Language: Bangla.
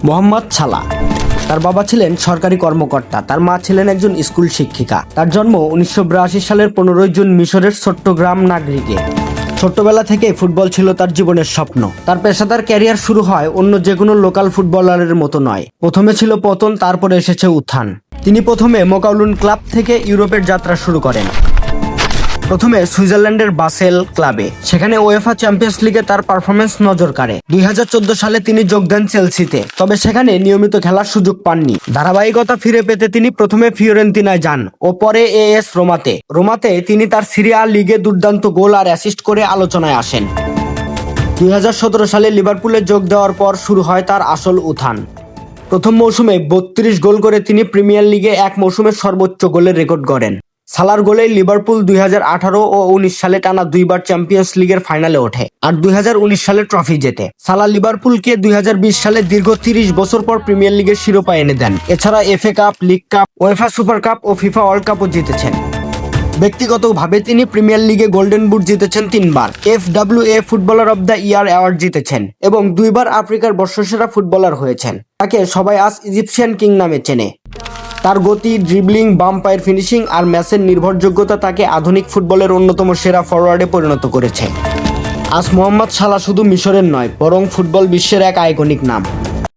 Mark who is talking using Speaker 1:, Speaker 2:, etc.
Speaker 1: মোহাম্মদ সালাহ। তার বাবা ছিলেন সরকারি কর্মকর্তা, তার মা ছিলেন একজন স্কুল শিক্ষিকা। তার জন্ম 1982 সালের 15 জুন মিশরের চট্টগ্রাম নাগরিকে। ছোট্টবেলা থেকে ফুটবল ছিল তার জীবনের স্বপ্ন। তার পেশাদার ক্যারিয়ার শুরু হয় অন্য যে কোনো লোকাল ফুটবলারের মতো নয়। প্রথমে ছিল পতন, তারপরে এসেছে উত্থান। তিনি প্রথমে মোকাউলুন ক্লাব থেকে ইউরোপের যাত্রা শুরু করেন। প্রথমে সুইজারল্যান্ডের বাসেল ক্লাবে, সেখানে ওয়েফা চ্যাম্পিয়ন্স লিগে তার পারফরমেন্স নজর কাড়ে। 2014 সালে তিনি যোগ দেন চেলসিতে, তবে সেখানে নিয়মিত খেলার সুযোগ পাননি। ধারাবাহিকতা ফিরে পেতে তিনি প্রথমে ফিওরেন্তিনায় যান ও পরে এএস রোমাতে তিনি তার সিরিয়া লিগে দুর্দান্ত গোল আর অ্যাসিস্ট করে আলোচনায় আসেন। 2017 সালে লিভারপুলে যোগ দেওয়ার পর শুরু হয় তার আসল উত্থান। প্রথম মৌসুমে 32 গোল করে তিনি প্রিমিয়ার লিগে এক মৌসুমের সর্বোচ্চ গোলের রেকর্ড গড়েন। সালার গোলেই লিভারপুল 2018 ও 19 সালে টানা দুইবার চ্যাম্পিয়ন্স লিগের ফাইনালে ওঠে আর 2019 সালে ট্রফি জেতে। সালাহ লিভারপুলকে 2020 সালে দীর্ঘ 30 বছর পর প্রিমিয়ার লিগের শিরোপা এনে দেন। এছাড়া FA cup, league cup, UEFA super cup ও ফিফা ওয়ার্ল্ড কাপও জিতেছেন। ব্যক্তিগতভাবে তিনি প্রিমিয়ার লিগে গোল্ডেন বুট জিতেছেন 3 বার, FWA footballer of the year award জিতেছেন এবং 2 বার আফ্রিকার বর্ষসেরা ফুটবলার হয়েছেন। তাকে সবাই আজ ইজিপশিয়ান কিং নামে চেনে। তার গতি, ড্রিবলিং, বাম পায়ের ফিনিশিং আর ম্যাচের নির্ভরযোগ্যতা তাকে আধুনিক ফুটবলের অন্যতম সেরা ফরওয়ার্ডে পরিণত করেছে। আজ মোহাম্মদ সালাহ শুধু মিশরের নয়, বরং ফুটবল বিশ্বের এক আইকনিক নাম।